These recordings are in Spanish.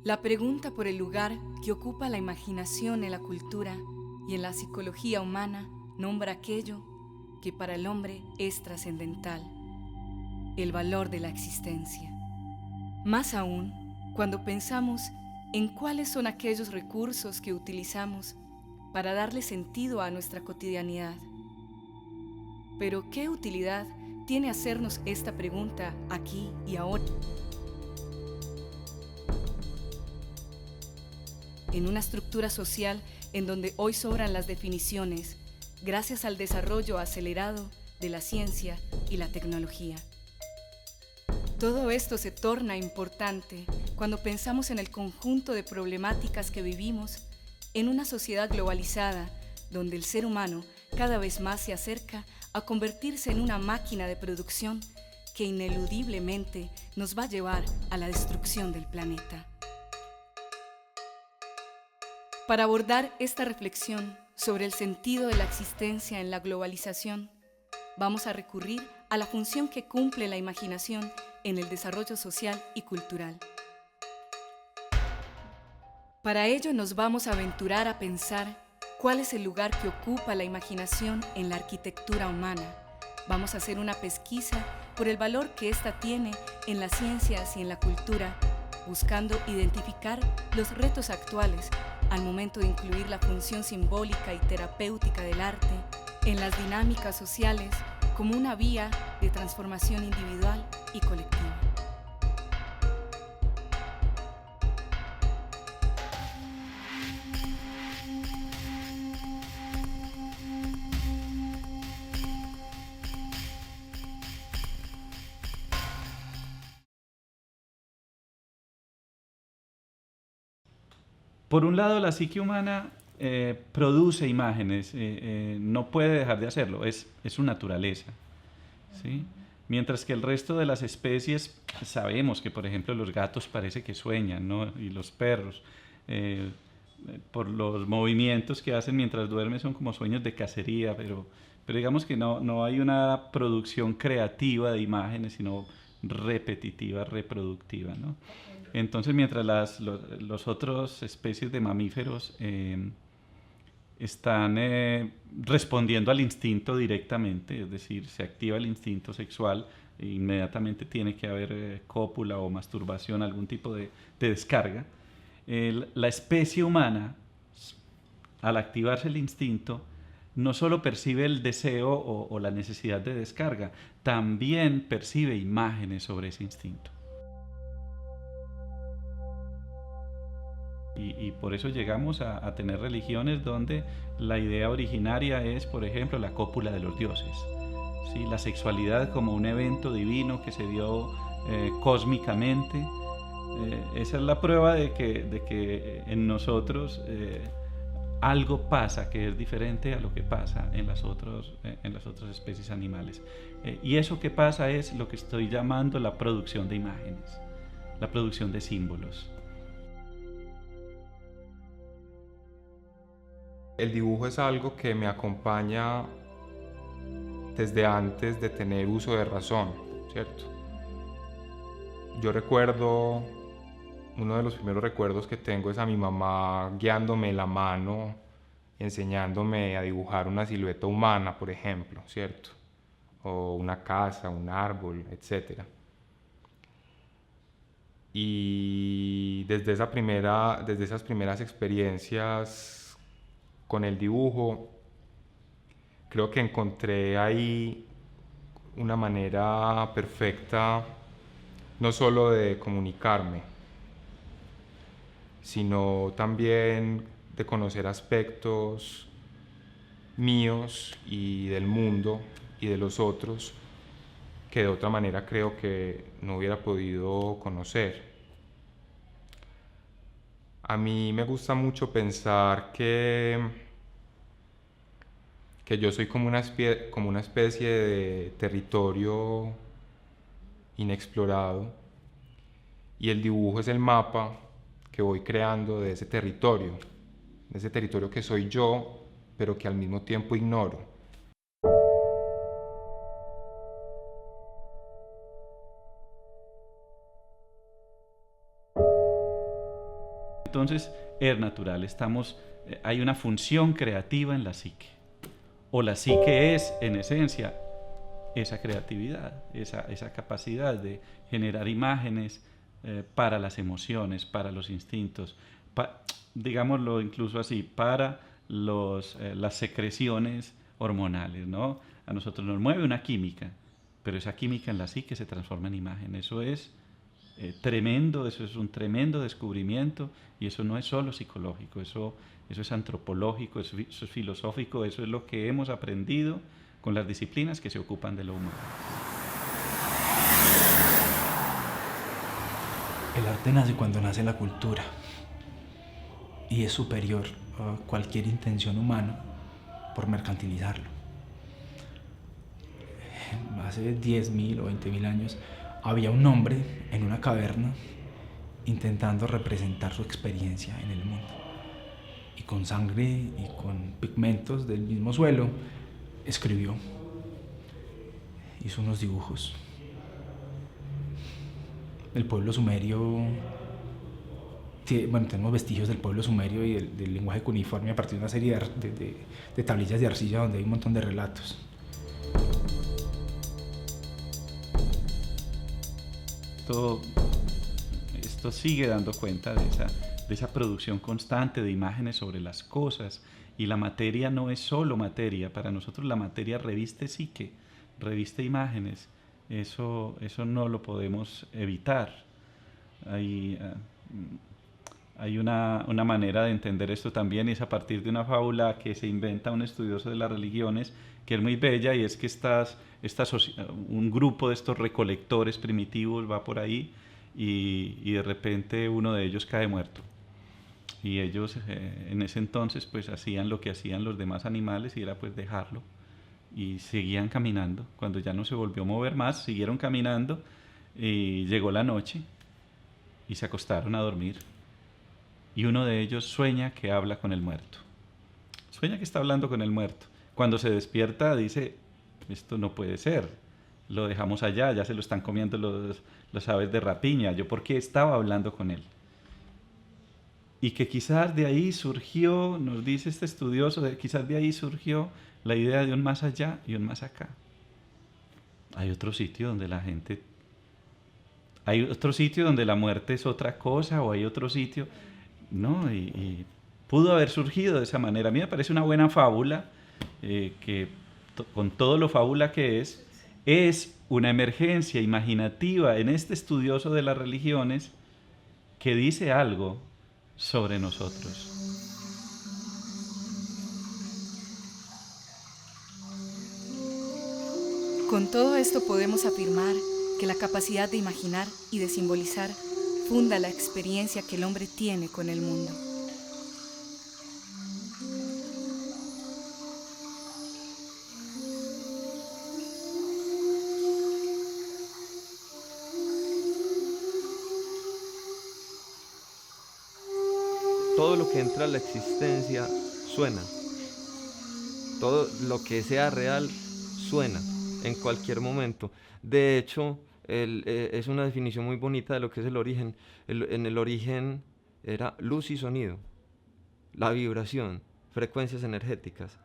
La pregunta por el lugar que ocupa la imaginación en la cultura y en la psicología humana nombra aquello que para el hombre es trascendental, el valor de la existencia. Más aún, cuando pensamos en cuáles son aquellos recursos que utilizamos para darle sentido a nuestra cotidianidad. Pero, ¿qué utilidad tiene hacernos esta pregunta aquí y ahora? En una estructura social en donde hoy sobran las definiciones, gracias al desarrollo acelerado de la ciencia y la tecnología. Todo esto se torna importante cuando pensamos en el conjunto de problemáticas que vivimos en una sociedad globalizada donde el ser humano cada vez más se acerca a convertirse en una máquina de producción que ineludiblemente nos va a llevar a la destrucción del planeta. Para abordar esta reflexión sobre el sentido de la existencia en la globalización, vamos a recurrir a la función que cumple la imaginación en el desarrollo social y cultural. Para ello nos vamos a aventurar a pensar cuál es el lugar que ocupa la imaginación en la arquitectura humana. Vamos a hacer una pesquisa por el valor que ésta tiene en las ciencias y en la cultura, buscando identificar los retos actuales al momento de incluir la función simbólica y terapéutica del arte en las dinámicas sociales como una vía de transformación individual y colectiva. Por un lado, la psique humana produce imágenes, no puede dejar de hacerlo, es su naturaleza, ¿sí? Mientras que el resto de las especies sabemos que, por ejemplo, los gatos parece que sueñan, ¿no? Y los perros, eh, por los movimientos que hacen mientras duermen, son como sueños de cacería, pero digamos que no hay una producción creativa de imágenes, sino repetitiva, reproductiva, ¿no? Entonces, mientras los otros especies de mamíferos están respondiendo al instinto directamente, es decir, se activa el instinto sexual e inmediatamente tiene que haber cópula o masturbación, algún tipo de descarga. La especie humana, al activarse el instinto, no solo percibe el deseo o la necesidad de descarga, también percibe imágenes sobre ese instinto. Y por eso llegamos a tener religiones donde la idea originaria es, por ejemplo, la cópula de los dioses, ¿sí? La sexualidad como un evento divino que se dio cósmicamente. Esa es la prueba de que en nosotros algo pasa que es diferente a lo que pasa en las otras especies animales. Y eso que pasa es lo que estoy llamando la producción de imágenes, la producción de símbolos. El dibujo es algo que me acompaña desde antes de tener uso de razón, ¿cierto? Yo recuerdo, uno de los primeros recuerdos que tengo es a mi mamá guiándome la mano, enseñándome a dibujar una silueta humana, por ejemplo, ¿cierto? O una casa, un árbol, etc. Y desde esas primeras experiencias con el dibujo, creo que encontré ahí una manera perfecta no solo de comunicarme, sino también de conocer aspectos míos y del mundo y de los otros que de otra manera creo que no hubiera podido conocer. A mí me gusta mucho pensar que yo soy como una especie de territorio inexplorado y el dibujo es el mapa que voy creando de ese territorio que soy yo, pero que al mismo tiempo ignoro. entonces es natural. Hay una función creativa en la psique. O la psique es, en esencia, esa creatividad, esa capacidad de generar imágenes para las emociones, para los instintos, digámoslo incluso así, para las secreciones hormonales, ¿no? A nosotros nos mueve una química, pero esa química en la psique se transforma en imagen. Eso es tremendo, eso es un tremendo descubrimiento, y eso no es solo psicológico, eso es antropológico, eso es filosófico, eso es lo que hemos aprendido con las disciplinas que se ocupan de lo humano. El arte nace cuando nace la cultura y es superior a cualquier intención humana por mercantilizarlo. Hace 10.000 o 20.000 años había un hombre en una caverna intentando representar su experiencia en el mundo, y con sangre y con pigmentos del mismo suelo escribió, hizo unos dibujos. El pueblo sumerio, tenemos vestigios del pueblo sumerio y del lenguaje cuneiforme a partir de una serie de tablillas de arcilla donde hay un montón de relatos. Esto sigue dando cuenta de esa producción constante de imágenes sobre las cosas, y la materia no es solo materia. Para nosotros la materia reviste psique, reviste imágenes. Eso no lo podemos evitar. Hay una manera de entender esto también, y es a partir de una fábula que se inventa un estudioso de las religiones, que es muy bella, y es que un grupo de estos recolectores primitivos va por ahí y de repente uno de ellos cae muerto. Y ellos en ese entonces pues hacían lo que hacían los demás animales, y era pues dejarlo, y seguían caminando. Cuando ya no se volvió a mover más, siguieron caminando, y llegó la noche y se acostaron a dormir, y uno de ellos sueña que habla con el muerto, sueña que está hablando con el muerto. Cuando se despierta dice: esto no puede ser, lo dejamos allá, ya se lo están comiendo los aves de rapiña, ¿yo por qué estaba hablando con él? Y que quizás de ahí surgió, nos dice este estudioso, quizás de ahí surgió la idea de un más allá y un más acá. Hay otro sitio donde hay otro sitio donde la muerte es otra cosa, o hay otro sitio, ¿no? Y pudo haber surgido de esa manera. A mí me parece una buena fábula, que con todo lo fábula que es una emergencia imaginativa en este estudioso de las religiones que dice algo sobre nosotros. Con todo esto podemos afirmar que la capacidad de imaginar y de simbolizar funda la experiencia que el hombre tiene con el mundo. Todo lo que entra a la existencia suena. Todo lo que sea real suena en cualquier momento. De hecho, es una definición muy bonita de lo que es el origen. En el origen era luz y sonido, la vibración, frecuencias energéticas.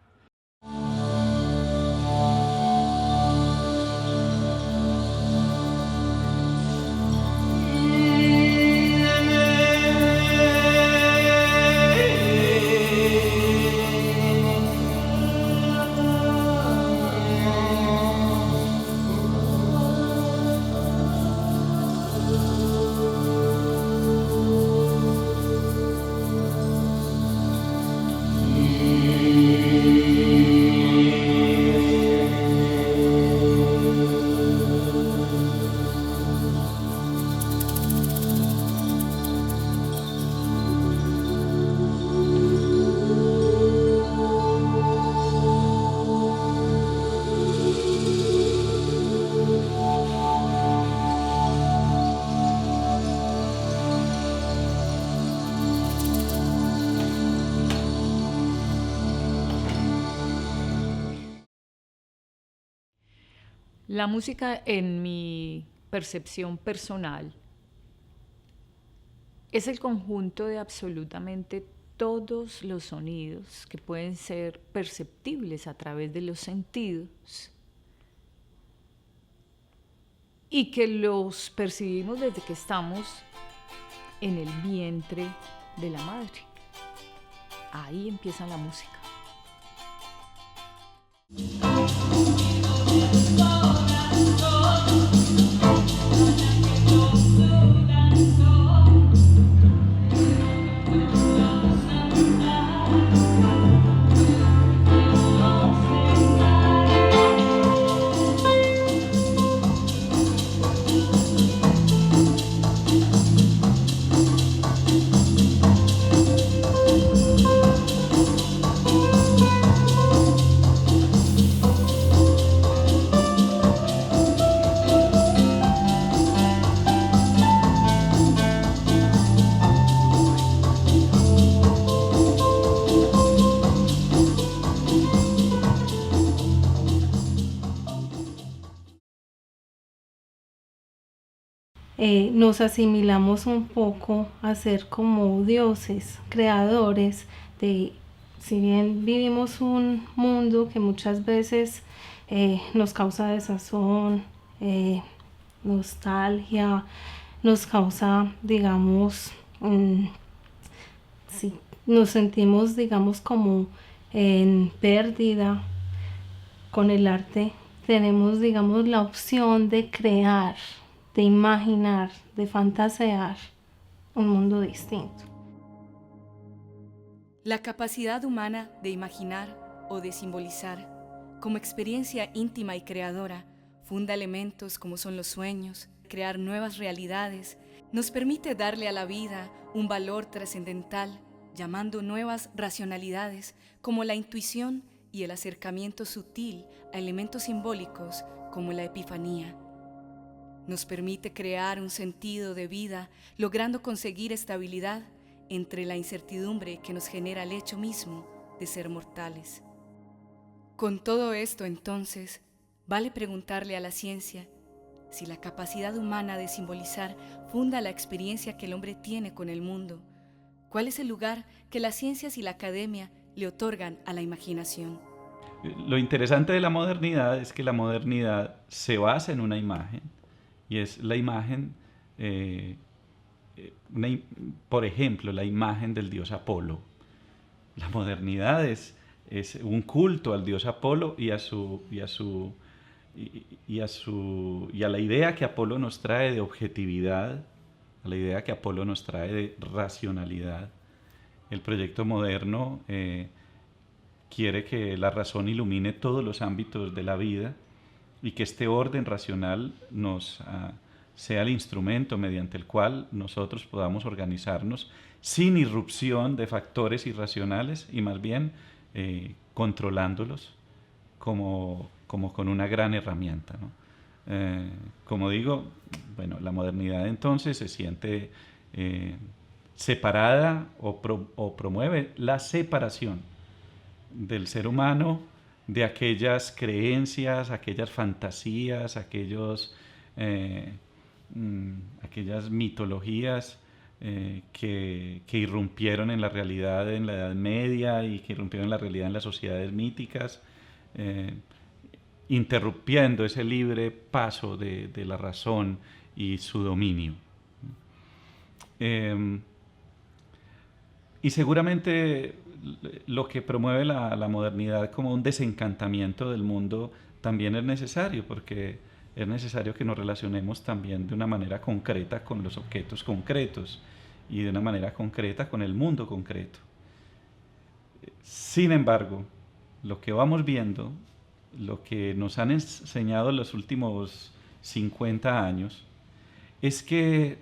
La música, en mi percepción personal, Es el conjunto de absolutamente todos los sonidos que pueden ser perceptibles a través de los sentidos y que los percibimos desde que estamos en el vientre de la madre. Ahí empieza la música. Nos asimilamos un poco a ser como dioses, creadores de, si bien vivimos un mundo que muchas veces nos causa desazón, nostalgia, nos causa, digamos, sí, nos sentimos, digamos, como en pérdida. Con el arte tenemos, digamos, la opción de crear, de imaginar, de fantasear un mundo distinto. La capacidad humana de imaginar o de simbolizar, como experiencia íntima y creadora, funda elementos como son los sueños, crear nuevas realidades, nos permite darle a la vida un valor trascendental, llamando nuevas racionalidades como la intuición y el acercamiento sutil a elementos simbólicos como la epifanía. Nos permite crear un sentido de vida, logrando conseguir estabilidad entre la incertidumbre que nos genera el hecho mismo de ser mortales. Con todo esto, entonces, vale preguntarle a la ciencia si la capacidad humana de simbolizar funda la experiencia que el hombre tiene con el mundo. ¿Cuál es el lugar que las ciencias y la academia le otorgan a la imaginación? Lo interesante de la modernidad es que la modernidad se basa en una imagen, y es la imagen, por ejemplo, la imagen del dios Apolo. La modernidad es un culto al dios Apolo y a la idea que Apolo nos trae de objetividad, a la idea que Apolo nos trae de racionalidad. El proyecto moderno quiere que la razón ilumine todos los ámbitos de la vida y que este orden racional sea el instrumento mediante el cual nosotros podamos organizarnos sin irrupción de factores irracionales y más bien controlándolos como con una gran herramienta, ¿no? Como digo, bueno, la modernidad entonces se siente separada o promueve la separación del ser humano de aquellas creencias, aquellas fantasías, aquellas mitologías que irrumpieron en la realidad en la Edad Media y que irrumpieron en la realidad en las sociedades míticas, interrumpiendo ese libre paso de la razón y su dominio. Y seguramente lo que promueve la modernidad como un desencantamiento del mundo también es necesario, porque es necesario que nos relacionemos también de una manera concreta con los objetos concretos y de una manera concreta con el mundo concreto. Sin embargo, lo que vamos viendo, lo que nos han enseñado los últimos 50 años, es que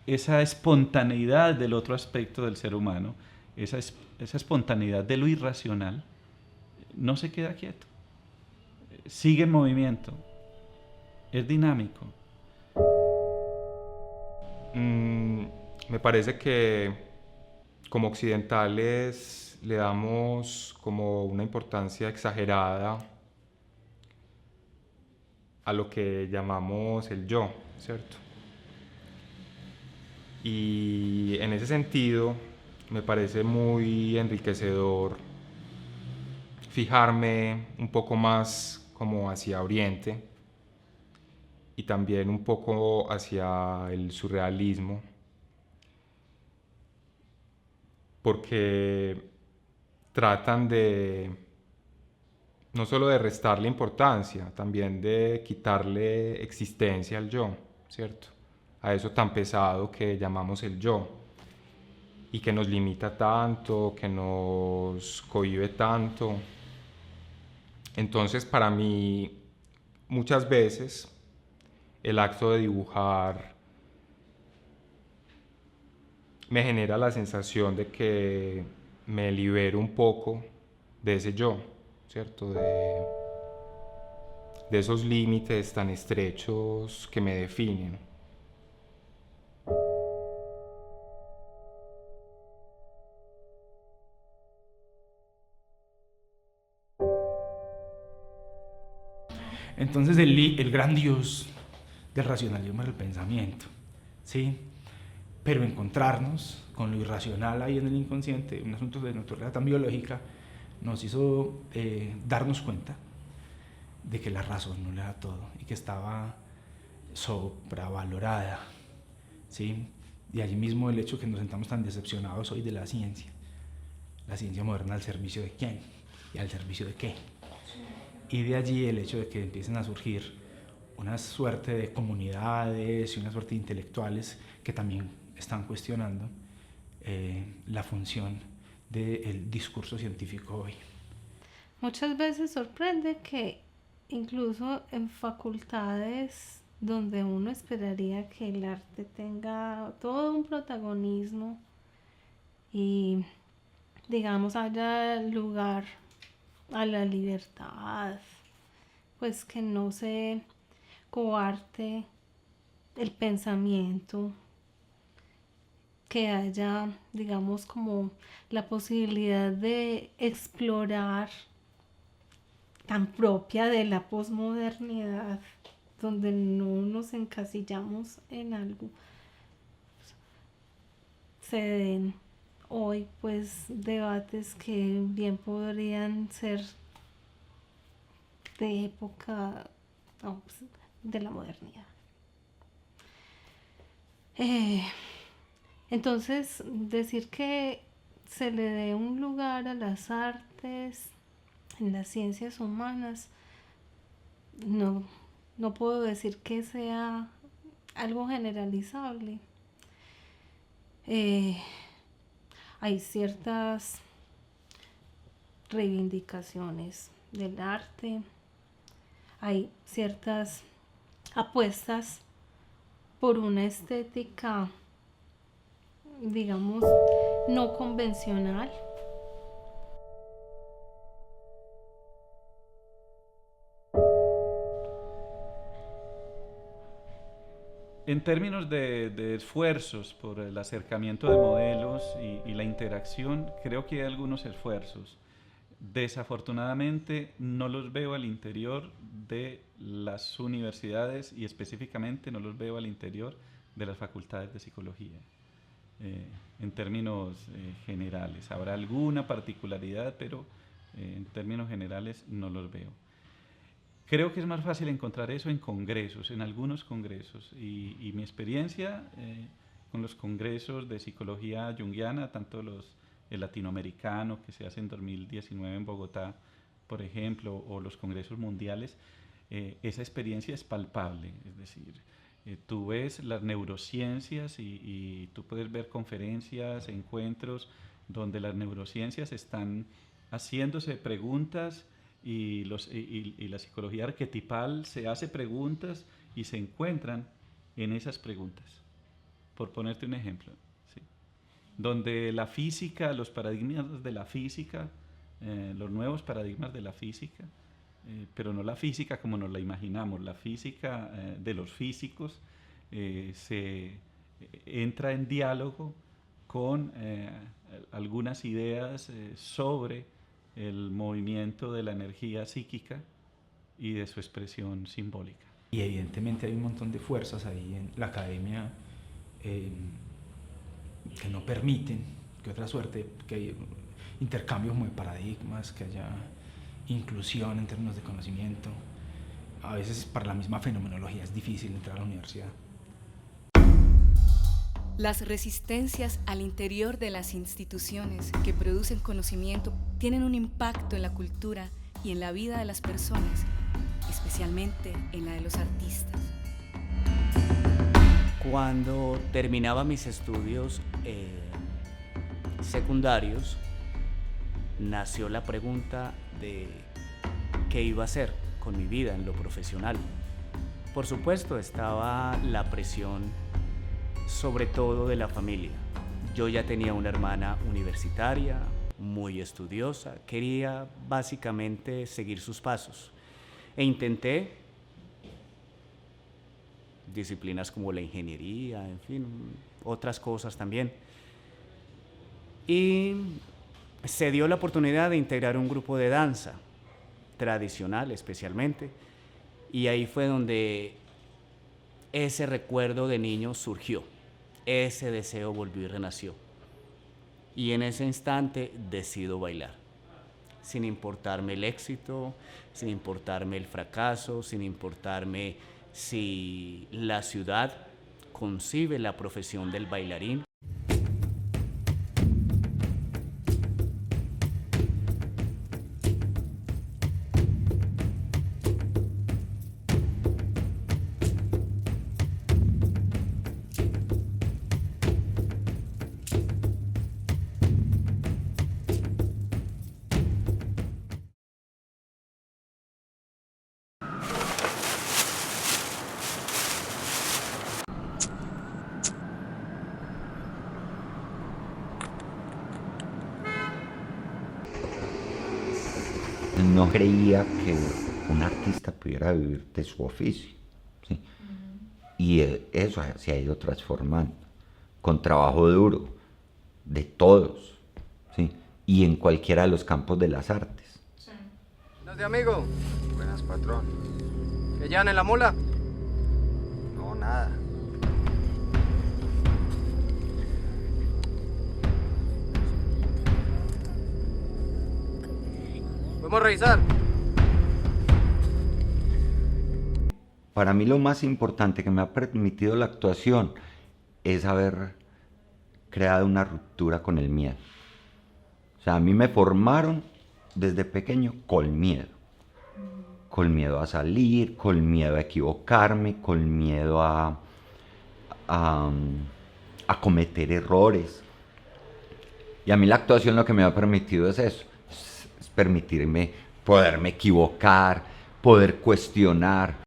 esa espontaneidad del otro aspecto del ser humano, esa espontaneidad de lo irracional, no se queda quieto, sigue en movimiento, es dinámico. Me parece que como occidentales le damos como una importancia exagerada a lo que llamamos el yo, ¿cierto? Y Y en ese sentido me parece muy enriquecedor fijarme un poco más como hacia Oriente y también un poco hacia el surrealismo, porque tratan de no solo de restarle importancia, también de quitarle existencia al yo, ¿cierto? A eso tan pesado que llamamos el yo y que nos limita tanto, que nos cohíbe tanto. Entonces, para mí, muchas veces, el acto de dibujar me genera la sensación de que me libero un poco de ese yo, ¿cierto? De esos límites tan estrechos que me definen. Entonces el gran Dios del racionalismo es el pensamiento, ¿sí? Pero encontrarnos con lo irracional ahí en el inconsciente, un asunto de naturaleza tan biológica, nos hizo darnos cuenta de que la razón no era todo y que estaba sopravalorada, ¿sí? Y allí mismo el hecho que nos sentamos tan decepcionados hoy de la ciencia moderna al servicio de quién y al servicio de qué. Y de allí el hecho de que empiecen a surgir una suerte de comunidades y una suerte de intelectuales que también están cuestionando la función del discurso científico hoy. Muchas veces sorprende que incluso en facultades donde uno esperaría que el arte tenga todo un protagonismo y, digamos, haya lugar a la libertad, pues que no se coarte el pensamiento, que haya, digamos, como la posibilidad de explorar tan propia de la posmodernidad, donde no nos encasillamos en algo. Se den hoy pues debates que bien podrían ser de época de la modernidad. Entonces, decir que se le dé un lugar a las artes en las ciencias humanas, no puedo decir que sea algo generalizable. Hay ciertas reivindicaciones del arte, hay ciertas apuestas por una estética, digamos, no convencional. En términos de esfuerzos por el acercamiento de modelos y la interacción, creo que hay algunos esfuerzos. Desafortunadamente no los veo al interior de las universidades y específicamente no los veo al interior de las facultades de psicología. En términos generales, habrá alguna particularidad, pero en términos generales no los veo. Creo que es más fácil encontrar eso en congresos, en algunos congresos, y mi experiencia con los congresos de psicología junguiana, tanto el latinoamericano que se hace en 2019 en Bogotá, por ejemplo, o los congresos mundiales, esa experiencia es palpable, es decir, tú ves las neurociencias y tú puedes ver conferencias, encuentros donde las neurociencias están haciéndose preguntas y la psicología arquetipal se hace preguntas y se encuentran en esas preguntas. Por ponerte un ejemplo, ¿sí? Donde la física, los paradigmas de la física, los nuevos paradigmas de la física, pero no la física como nos la imaginamos, la física de los físicos, se entra en diálogo con algunas ideas sobre el movimiento de la energía psíquica y de su expresión simbólica. Y evidentemente hay un montón de fuerzas ahí en la academia que no permiten que otra suerte, que haya intercambio como de paradigmas, que haya inclusión en términos de conocimiento. A veces para la misma fenomenología es difícil entrar a la universidad. Las resistencias al interior de las instituciones que producen conocimiento tienen un impacto en la cultura y en la vida de las personas, especialmente en la de los artistas. Cuando terminaba mis estudios secundarios, nació la pregunta de qué iba a hacer con mi vida en lo profesional. Por supuesto, estaba la presión, sobre todo de la familia. Yo ya tenía una hermana universitaria, muy estudiosa, quería básicamente seguir sus pasos. E intenté disciplinas como la ingeniería, en fin, otras cosas también. Y se dio la oportunidad de integrar un grupo de danza, tradicional especialmente, y ahí fue donde ese recuerdo de niño surgió, ese deseo volvió y renació. Y en ese instante decido bailar, sin importarme el éxito, sin importarme el fracaso, sin importarme si la ciudad concibe la profesión del bailarín. No creía que un artista pudiera vivir de su oficio, ¿sí? Y eso se ha ido transformando con trabajo duro de todos, ¿sí? Y en cualquiera de los campos de las artes. Buenas de amigo. Buenas, patrón. ¿Qué llevan en la mula? No, nada. ¿Podemos revisar? Para mí lo más importante que me ha permitido la actuación es haber creado una ruptura con el miedo. O sea, a mí me formaron desde pequeño con miedo. Con miedo a salir, con miedo a equivocarme, con miedo a cometer errores. Y a mí la actuación lo que me ha permitido es eso, es permitirme poderme equivocar, poder cuestionar.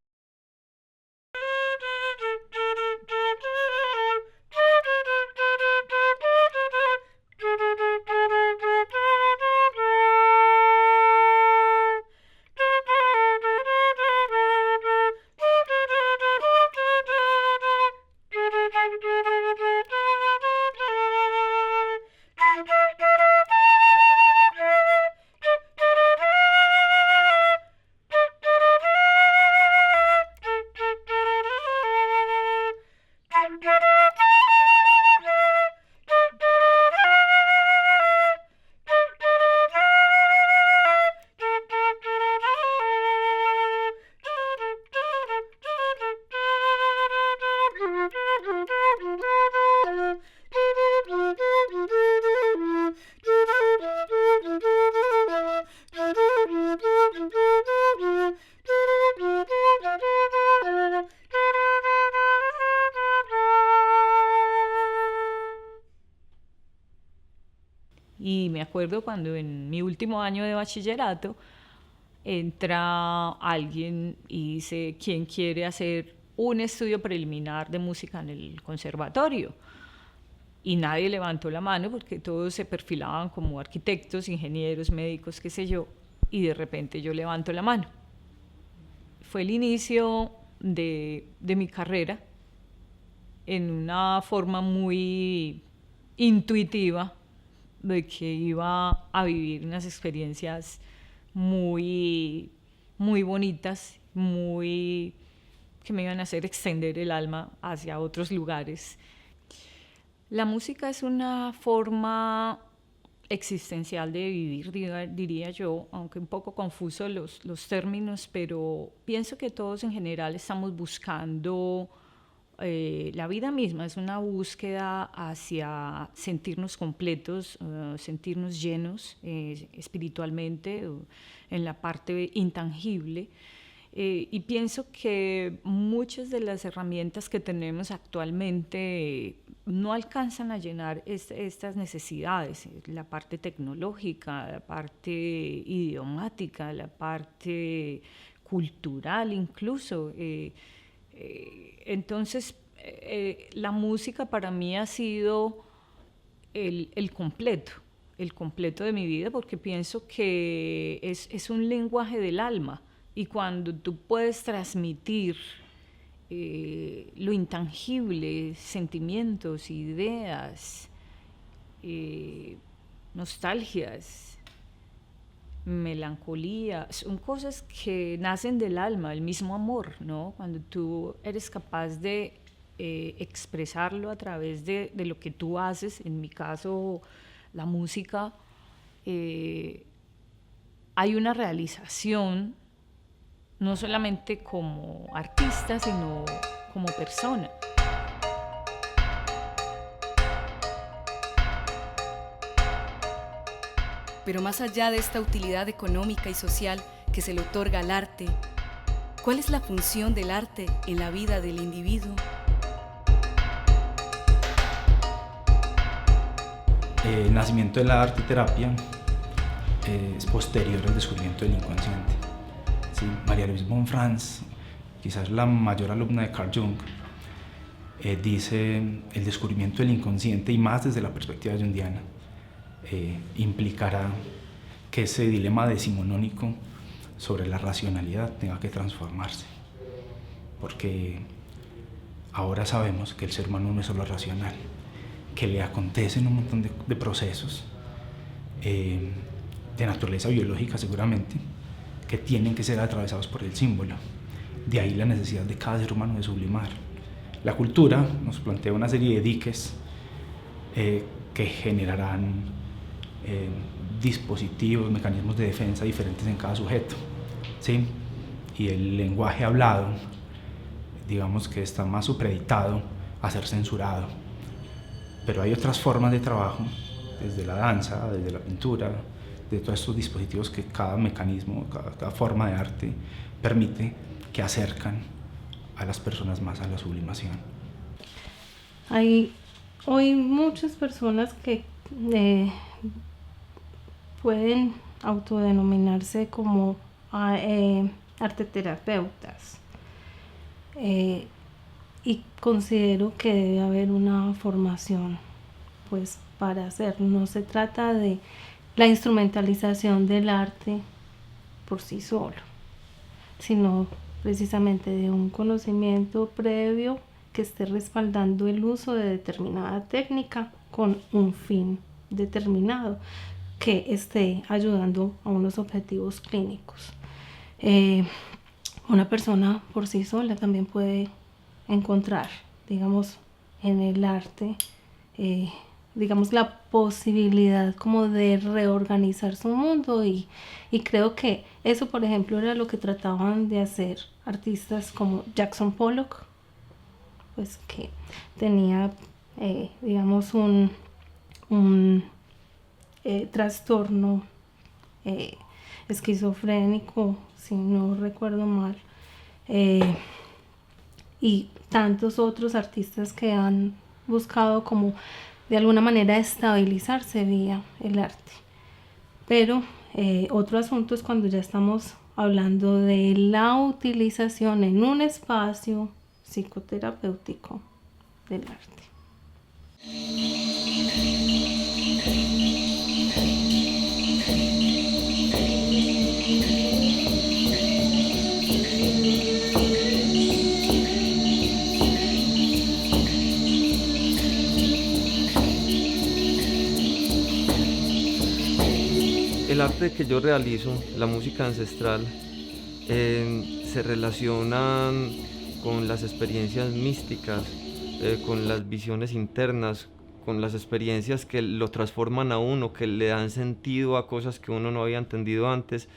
Y me acuerdo cuando en mi último año de bachillerato entra alguien y dice, ¿quién quiere hacer un estudio preliminar de música en el conservatorio? Y nadie levantó la mano porque todos se perfilaban como arquitectos, ingenieros, médicos, qué sé yo, y de repente yo levanto la mano. Fue el inicio de mi carrera en una forma muy intuitiva de que iba a vivir unas experiencias muy, muy bonitas, que me iban a hacer extender el alma hacia otros lugares. La música es una forma existencial de vivir, diría yo, aunque un poco confuso los términos, pero pienso que todos en general estamos buscando la vida misma, es una búsqueda hacia sentirnos completos, sentirnos llenos espiritualmente, en la parte intangible. Y pienso que muchas de las herramientas que tenemos actualmente no alcanzan a llenar estas necesidades, la parte tecnológica, la parte idiomática, la parte cultural incluso. Entonces, la música para mí ha sido el completo de mi vida, porque pienso que es un lenguaje del alma. Y cuando tú puedes transmitir lo intangible, sentimientos, ideas, nostalgias, melancolía, son cosas que nacen del alma, el mismo amor, ¿no? Cuando tú eres capaz de expresarlo a través de lo que tú haces, en mi caso la música, hay una realización no solamente como artista, sino como persona. Pero más allá de esta utilidad económica y social que se le otorga al arte, ¿cuál es la función del arte en la vida del individuo? El nacimiento de la arteterapia es posterior al descubrimiento del inconsciente. Sí, María Louise Bonfrance, quizás la mayor alumna de Carl Jung, dice el descubrimiento del inconsciente, y más desde la perspectiva junguiana, implicará que ese dilema decimonónico sobre la racionalidad tenga que transformarse, porque ahora sabemos que el ser humano no es solo racional, que le acontecen un montón de procesos de naturaleza biológica seguramente, que tienen que ser atravesados por el símbolo. De ahí la necesidad de cada ser humano de sublimar. La cultura nos plantea una serie de diques que generarán dispositivos, mecanismos de defensa diferentes en cada sujeto, ¿sí? Y el lenguaje hablado, digamos que está más supeditado a ser censurado. Pero hay otras formas de trabajo, desde la danza, desde la pintura, de todos estos dispositivos que cada mecanismo, cada forma de arte permite, que acercan a las personas más a la sublimación. Hay hoy muchas personas que pueden autodenominarse como arteterapeutas, y considero que debe haber una formación pues para hacerlo. No se trata de la instrumentalización del arte por sí solo, sino precisamente de un conocimiento previo que esté respaldando el uso de determinada técnica con un fin determinado, que esté ayudando a unos objetivos clínicos. Una persona por sí sola también puede encontrar, digamos, en el arte, digamos, la posibilidad como de reorganizar su mundo, y creo que eso, por ejemplo, era lo que trataban de hacer artistas como Jackson Pollock, pues que tenía, digamos, un trastorno esquizofrénico, si no recuerdo mal, y tantos otros artistas que han buscado como de alguna manera estabilizarse vía el arte. Pero otro asunto es cuando ya estamos hablando de la utilización en un espacio psicoterapéutico del arte. El arte que yo realizo, la música ancestral, se relacionan con las experiencias místicas, con las visiones internas, con las experiencias que lo transforman a uno, que le dan sentido a cosas que uno no había entendido antes.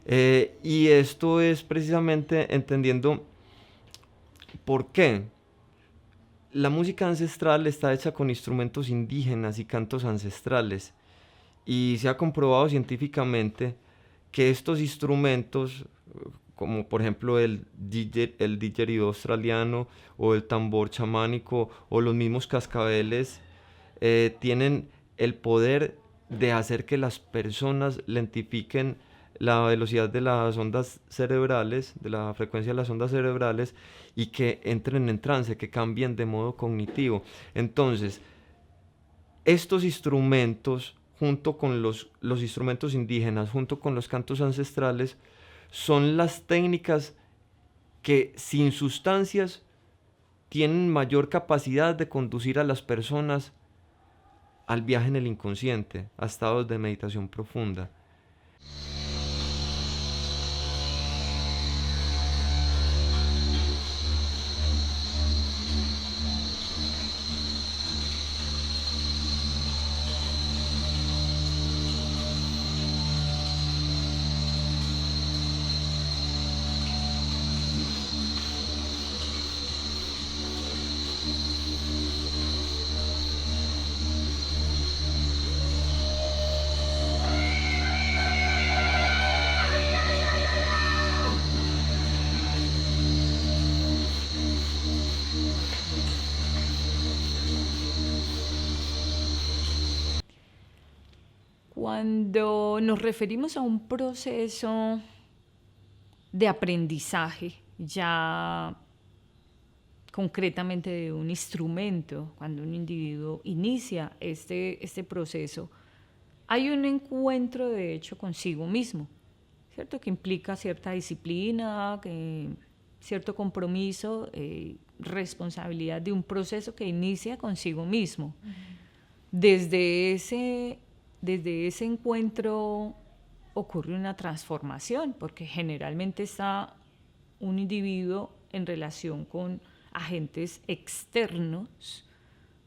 Y esto es precisamente entendiendo por qué. La música ancestral está hecha con instrumentos indígenas y cantos ancestrales, y se ha comprobado científicamente que estos instrumentos, como por ejemplo el didgeridoo australiano o el tambor chamánico o los mismos cascabeles, tienen el poder de hacer que las personas lentifiquen la velocidad de las ondas cerebrales, de la frecuencia de las ondas cerebrales, y que entren en trance, que cambien de modo cognitivo. Entonces, estos instrumentos, junto con los instrumentos indígenas, junto con los cantos ancestrales, son las técnicas que sin sustancias tienen mayor capacidad de conducir a las personas al viaje en el inconsciente, a estados de meditación profunda. Cuando nos referimos a un proceso de aprendizaje, ya concretamente de un instrumento, cuando un individuo inicia este proceso, hay un encuentro de hecho consigo mismo, ¿cierto? Que implica cierta disciplina, cierto compromiso, responsabilidad de un proceso que inicia consigo mismo. Desde ese encuentro ocurre una transformación, porque generalmente está un individuo en relación con agentes externos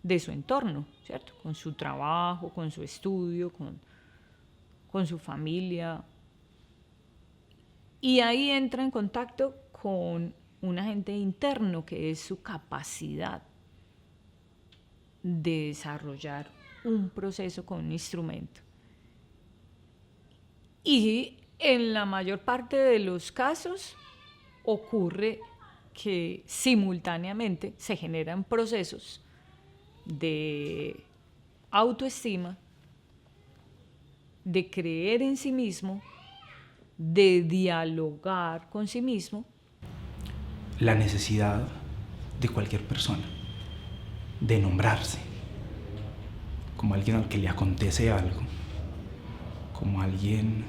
de su entorno, ¿cierto? Con su trabajo, con su estudio, con su familia. Y ahí entra en contacto con un agente interno, que es su capacidad de desarrollar un proceso con un instrumento. Y en la mayor parte de los casos ocurre que simultáneamente se generan procesos de autoestima, de creer en sí mismo, de dialogar con sí mismo. La necesidad de cualquier persona de nombrarse como alguien al que le acontece algo, como alguien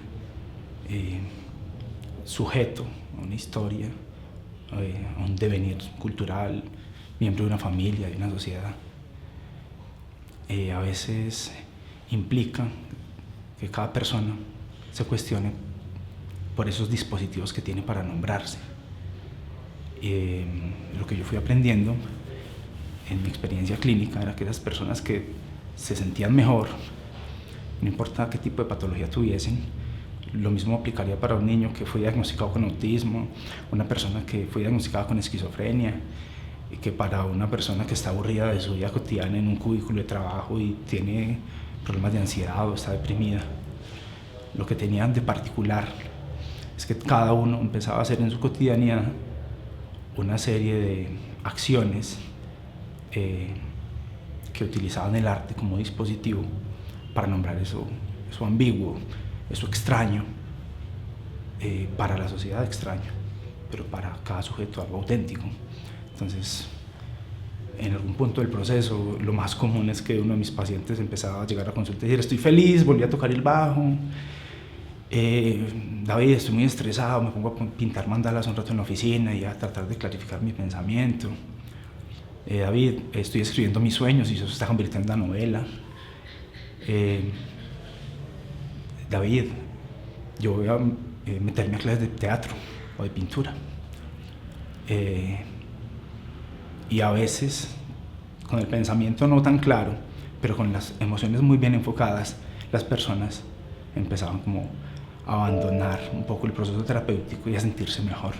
sujeto a una historia, a un devenir cultural, miembro de una familia, de una sociedad. A veces implica que cada persona se cuestione por esos dispositivos que tiene para nombrarse. Lo que yo fui aprendiendo en mi experiencia clínica era que esas personas que se sentían mejor, no importa qué tipo de patología tuviesen, lo mismo aplicaría para un niño que fue diagnosticado con autismo, una persona que fue diagnosticada con esquizofrenia, y que para una persona que está aburrida de su vida cotidiana en un cubículo de trabajo y tiene problemas de ansiedad o está deprimida. Lo que tenían de particular es que cada uno empezaba a hacer en su cotidianidad una serie de acciones que utilizaban el arte como dispositivo para nombrar eso ambiguo, eso extraño, para la sociedad extraño, pero para cada sujeto algo auténtico. Entonces, en algún punto del proceso, lo más común es que uno de mis pacientes empezaba a llegar a consulta y decir: estoy feliz, volví a tocar el bajo, David, estoy muy estresado, me pongo a pintar mandalas un rato en la oficina y a tratar de clarificar mi pensamiento. David, estoy escribiendo mis sueños y eso se está convirtiendo en una novela. David, yo voy a meterme a clases de teatro o de pintura. Y a veces, con el pensamiento no tan claro, pero con las emociones muy bien enfocadas, las personas empezaban como a abandonar un poco el proceso terapéutico y a sentirse mejor.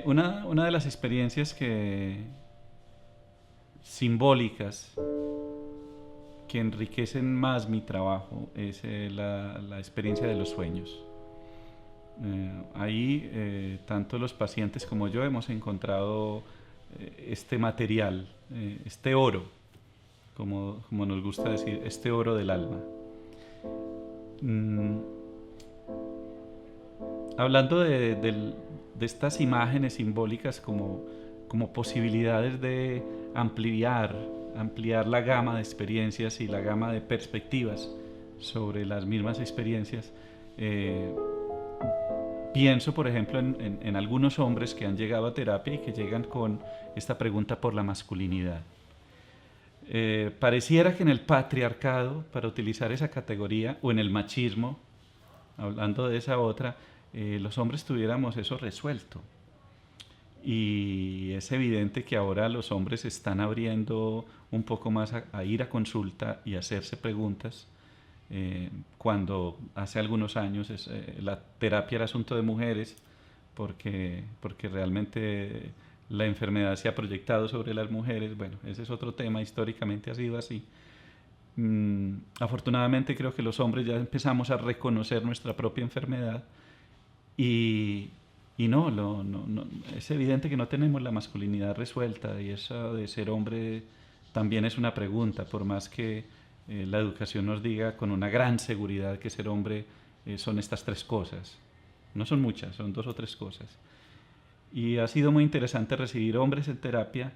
Una de las experiencias simbólicas que enriquecen más mi trabajo es la experiencia de los sueños. Ahí tanto los pacientes como yo hemos encontrado este material, este oro, como nos gusta decir, este oro del alma. Hablando de estas imágenes simbólicas como posibilidades de ampliar la gama de experiencias y la gama de perspectivas sobre las mismas experiencias, pienso, por ejemplo, en algunos hombres que han llegado a terapia y que llegan con esta pregunta por la masculinidad. Pareciera que en el patriarcado, para utilizar esa categoría, o en el machismo, hablando de esa otra, los hombres tuviéramos eso resuelto. Y es evidente que ahora los hombres se están abriendo un poco más a ir a consulta y a hacerse preguntas, cuando hace algunos años la terapia era asunto de mujeres, porque realmente la enfermedad se ha proyectado sobre las mujeres. Bueno, ese es otro tema, históricamente ha sido así. Afortunadamente creo que los hombres ya empezamos a reconocer nuestra propia enfermedad y no, es evidente que no tenemos la masculinidad resuelta, y eso de ser hombre también es una pregunta, por más que la educación nos diga con una gran seguridad que ser hombre son estas 3 cosas. No son muchas, son 2 o 3 cosas. Y ha sido muy interesante recibir hombres en terapia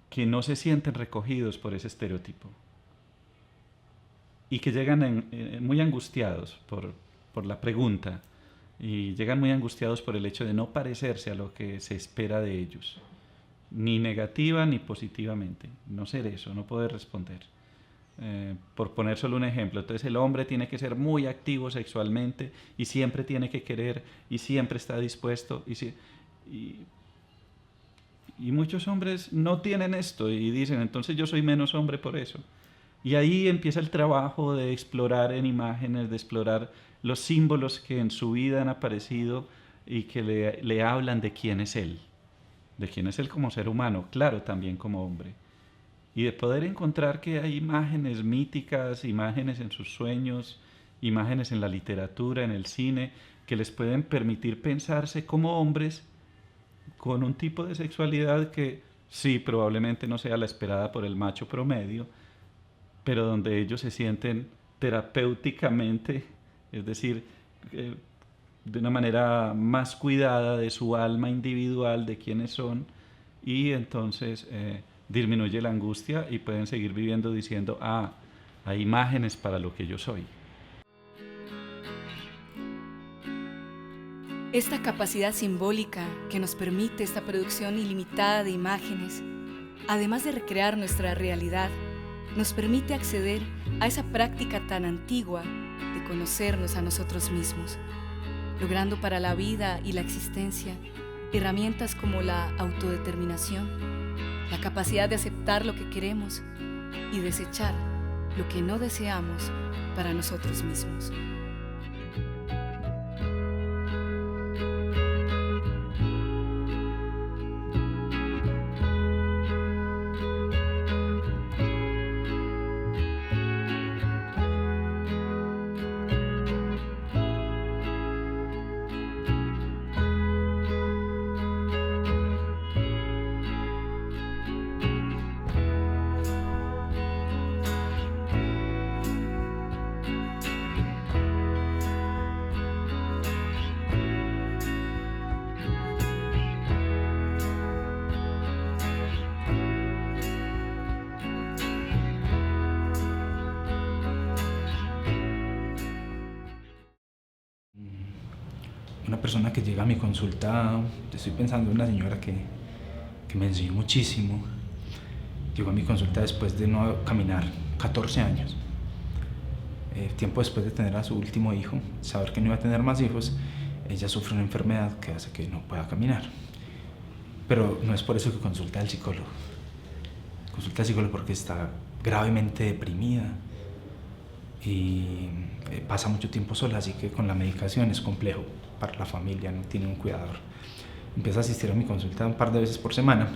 que no se sienten recogidos por ese estereotipo y que llegan muy angustiados por la pregunta, y llegan muy angustiados por el hecho de no parecerse a lo que se espera de ellos, ni negativa ni positivamente, no ser eso, no poder responder. Por poner solo un ejemplo, entonces el hombre tiene que ser muy activo sexualmente y siempre tiene que querer y siempre está dispuesto, y muchos hombres no tienen esto y dicen, entonces yo soy menos hombre por eso. Y ahí empieza el trabajo de explorar en imágenes, de explorar los símbolos que en su vida han aparecido y que le hablan de quién es él como ser humano, claro, también como hombre. Y de poder encontrar que hay imágenes míticas, imágenes en sus sueños, imágenes en la literatura, en el cine, que les pueden permitir pensarse como hombres con un tipo de sexualidad que sí, probablemente no sea la esperada por el macho promedio, pero donde ellos se sienten terapéuticamente, es decir, de una manera más cuidada de su alma individual, de quiénes son, y entonces disminuye la angustia y pueden seguir viviendo diciendo, hay imágenes para lo que yo soy. Esta capacidad simbólica que nos permite esta producción ilimitada de imágenes, además de recrear nuestra realidad, nos permite acceder a esa práctica tan antigua de conocernos a nosotros mismos, logrando para la vida y la existencia herramientas como la autodeterminación, la capacidad de aceptar lo que queremos y desechar lo que no deseamos para nosotros mismos. una persona que llega a mi consulta, estoy pensando en una señora que me enseñó muchísimo, llegó a mi consulta después de no caminar 14 años. Tiempo después de tener a su último hijo, saber que no iba a tener más hijos, ella sufre una enfermedad que hace que no pueda caminar. Pero no es por eso que consulta al psicólogo. Consulta al psicólogo porque está gravemente deprimida y pasa mucho tiempo sola, así que con la medicación es complejo para la familia, no tiene un cuidador. Empieza a asistir a mi consulta un par de veces por semana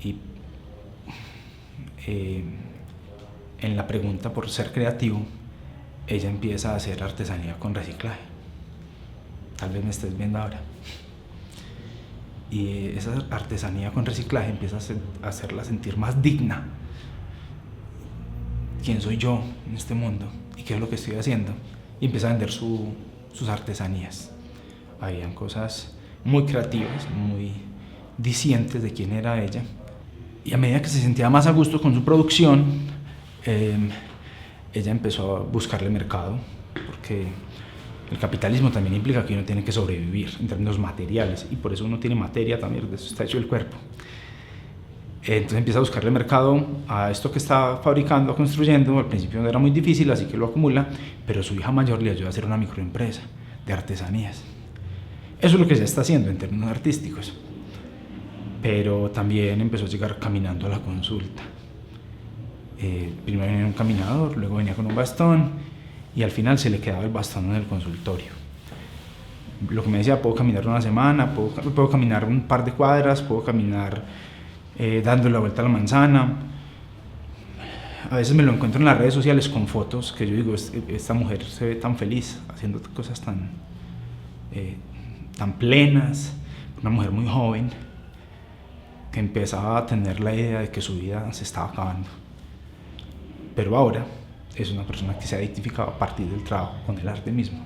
y en la pregunta por ser creativo, ella empieza a hacer artesanía con reciclaje. Tal vez me estés viendo ahora. Y esa artesanía con reciclaje empieza a hacerla sentir más digna. ¿Quién soy yo en este mundo? ¿Y qué es lo que estoy haciendo? Y empieza a vender sus artesanías. Habían cosas muy creativas, muy dicientes de quién era ella. Y a medida que se sentía más a gusto con su producción, ella empezó a buscarle mercado, porque el capitalismo también implica que uno tiene que sobrevivir en términos materiales, y por eso uno tiene materia también, de eso está hecho el cuerpo. Entonces empieza a buscarle mercado a esto que está fabricando, construyendo. Al principio era muy difícil, así que lo acumula, pero su hija mayor le ayuda a hacer una microempresa de artesanías. Eso es lo que ella está haciendo en términos artísticos. Pero también empezó a llegar caminando a la consulta. Primero venía en un caminador, luego venía con un bastón y al final se le quedaba el bastón en el consultorio. Lo que me decía, puedo caminar una semana, puedo caminar un par de cuadras, puedo caminar dando la vuelta a la manzana. A veces me lo encuentro en las redes sociales con fotos que yo digo, esta mujer se ve tan feliz haciendo cosas tan plenas, una mujer muy joven que empezaba a tener la idea de que su vida se estaba acabando. Pero ahora es una persona que se ha identificado a partir del trabajo con el arte mismo.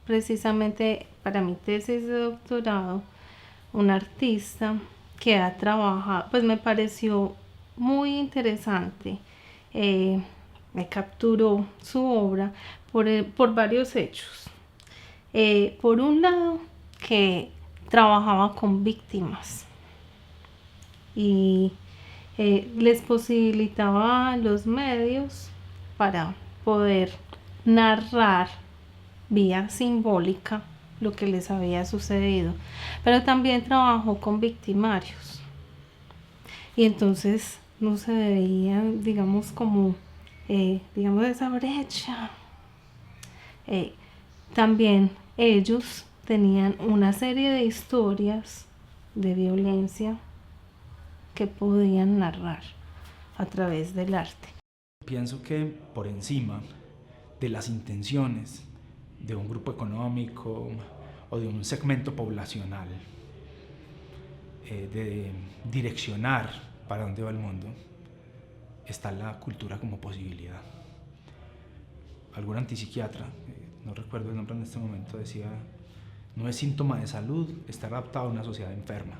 Precisamente para mi tesis de doctorado, un artista que ha trabajado, pues me pareció muy interesante, me capturó su obra por varios hechos. Por un lado, que trabajaba con víctimas y les posibilitaba los medios para poder narrar vía simbólica lo que les había sucedido, pero también trabajó con victimarios y entonces no se veía, digamos, como digamos, esa brecha. También ellos tenían una serie de historias de violencia que podían narrar a través del arte. Pienso que por encima de las intenciones de un grupo económico o de un segmento poblacional de direccionar para dónde va el mundo, está la cultura como posibilidad. Algún antipsiquiatra, no recuerdo el nombre en este momento, decía: no es síntoma de salud estar adaptado a una sociedad enferma.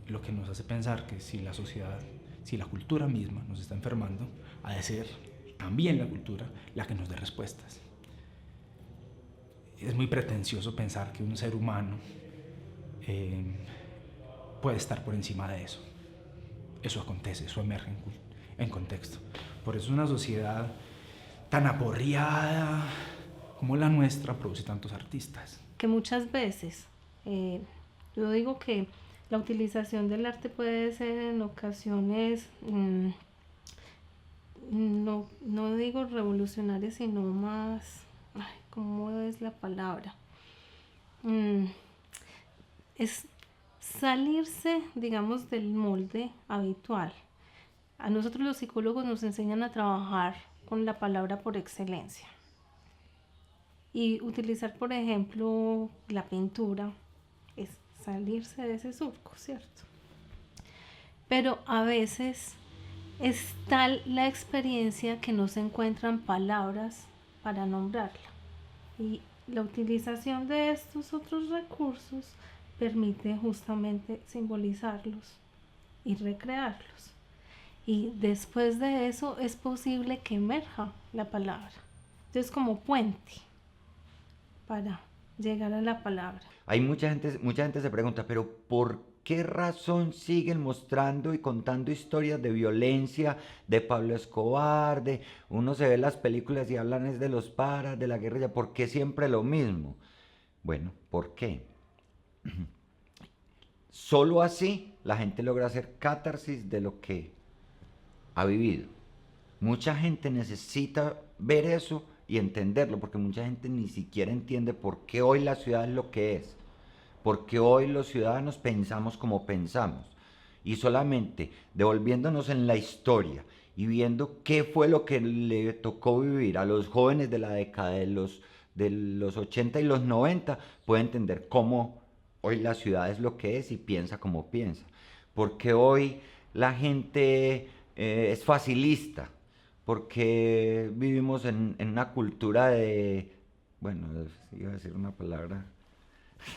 Lo que nos hace pensar que si la sociedad, si la cultura misma nos está enfermando, ha de ser también la cultura la que nos dé respuestas. Es muy pretencioso pensar que un ser humano puede estar por encima de eso. Eso acontece, eso emerge en contexto. Por eso una sociedad tan aporreada como la nuestra produce tantos artistas. Que muchas veces, yo digo que la utilización del arte puede ser en ocasiones, no digo revolucionaria, sino más, ¿cómo es la palabra? Es salirse, digamos, del molde habitual. A nosotros los psicólogos nos enseñan a trabajar con la palabra por excelencia y utilizar, por ejemplo, la pintura es salirse de ese surco, ¿cierto? Pero a veces es tal la experiencia que no se encuentran palabras para nombrarla, y la utilización de estos otros recursos permite justamente simbolizarlos y recrearlos. Y después de eso es posible que emerja la palabra. Entonces, como puente para llegar a la palabra. Hay mucha gente se pregunta, pero ¿por qué razón siguen mostrando y contando historias de violencia, de Pablo Escobar, uno se ve las películas y hablan es de los paras, de la guerrilla? ¿Por qué siempre lo mismo? Bueno, ¿por qué? Solo así la gente logra hacer catarsis de lo que ha vivido. Mucha gente necesita ver eso y entenderlo, porque mucha gente ni siquiera entiende por qué hoy la ciudad es lo que es, por qué hoy los ciudadanos pensamos como pensamos. Y solamente devolviéndonos en la historia y viendo qué fue lo que le tocó vivir a los jóvenes de la década de los 80 y los 90, puede entender cómo hoy la ciudad es lo que es y piensa como piensa. Porque hoy la gente es facilista, porque vivimos en una cultura de, bueno, iba a decir una palabra,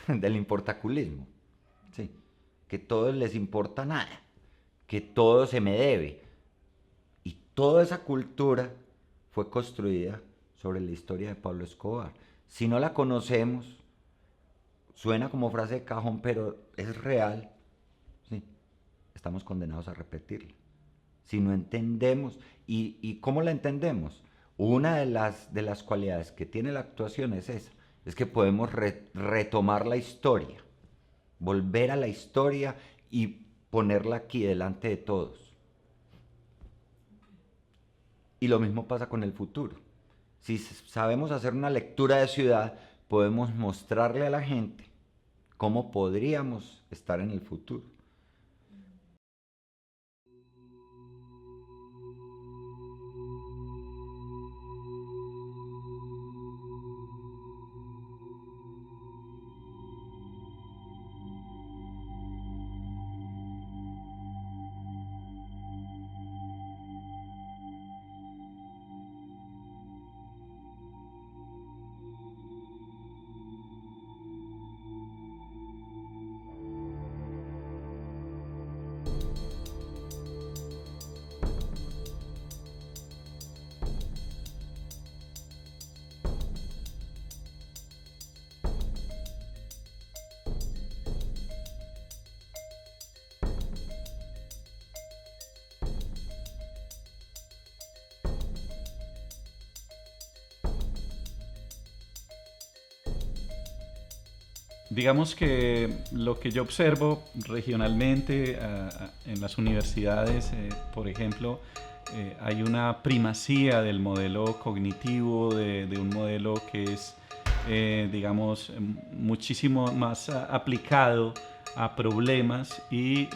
del importaculismo, ¿sí? Que todo les importa nada, que todo se me debe. Y toda esa cultura fue construida sobre la historia de Pablo Escobar. Si no la conocemos, suena como frase de cajón, pero es real, ¿sí? Estamos condenados a repetirla. Si no entendemos, ¿y cómo la entendemos? Una de las cualidades que tiene la actuación es esa, es que podemos retomar la historia, volver a la historia y ponerla aquí delante de todos. Y lo mismo pasa con el futuro. Si sabemos hacer una lectura de ciudad, podemos mostrarle a la gente cómo podríamos estar en el futuro. Digamos que lo que yo observo regionalmente en las universidades, por ejemplo, hay una primacía del modelo cognitivo, de un modelo que es, digamos, muchísimo más aplicado a problemas y,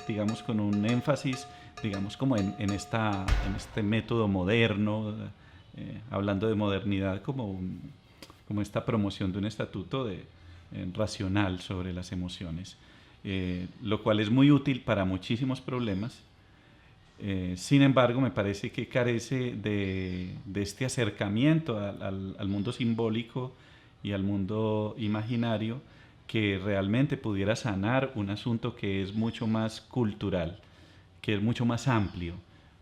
digamos, con un énfasis, digamos, como en este método moderno, hablando de modernidad como esta promoción de un estatuto racional sobre las emociones, lo cual es muy útil para muchísimos problemas. Sin embargo, me parece que carece de este acercamiento al mundo simbólico y al mundo imaginario que realmente pudiera sanar un asunto que es mucho más cultural, que es mucho más amplio,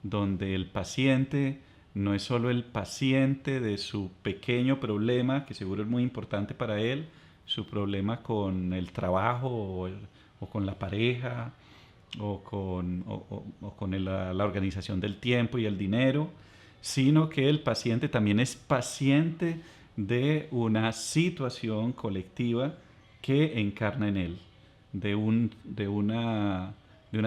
donde el paciente no es solo el paciente de su pequeño problema, que seguro es muy importante para él, su problema con el trabajo o con la pareja o con la organización del tiempo y el dinero, sino que el paciente también es paciente de una situación colectiva que encarna en él, de una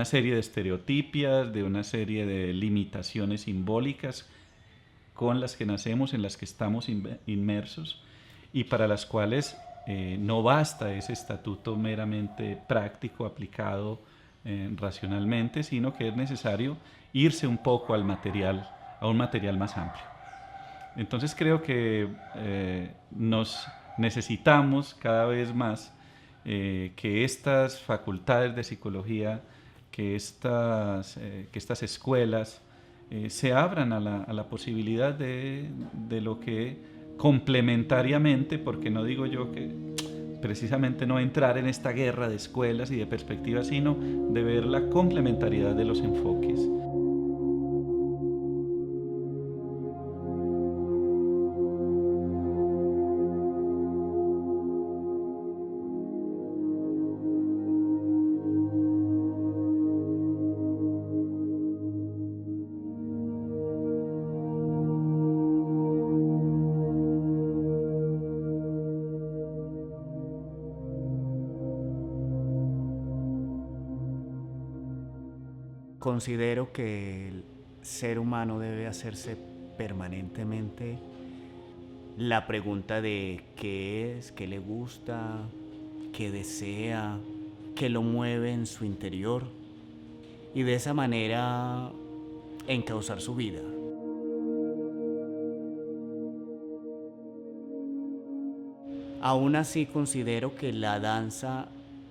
serie de estereotipias, de una serie de limitaciones simbólicas con las que nacemos, en las que estamos inmersos y para las cuales no basta ese estatuto meramente práctico, aplicado racionalmente, sino que es necesario irse un poco a un material más amplio. Entonces creo que nos necesitamos cada vez más que estas facultades de psicología, que estas escuelas se abran a la posibilidad de lo que complementariamente, porque no digo yo que, precisamente no entrar en esta guerra de escuelas y de perspectivas, sino de ver la complementariedad de los enfoques. Considero que el ser humano debe hacerse permanentemente la pregunta de qué es, qué le gusta, qué desea, qué lo mueve en su interior, y de esa manera encauzar su vida. Aún así considero que la danza,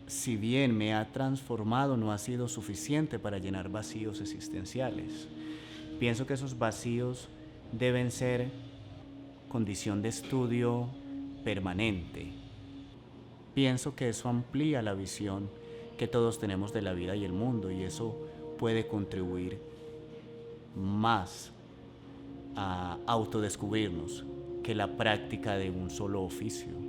si bien me ha transformado, no ha sido suficiente para llenar vacíos existenciales. Pienso que esos vacíos deben ser condición de estudio permanente. Pienso que eso amplía la visión que todos tenemos de la vida y el mundo, y eso puede contribuir más a autodescubrirnos que la práctica de un solo oficio.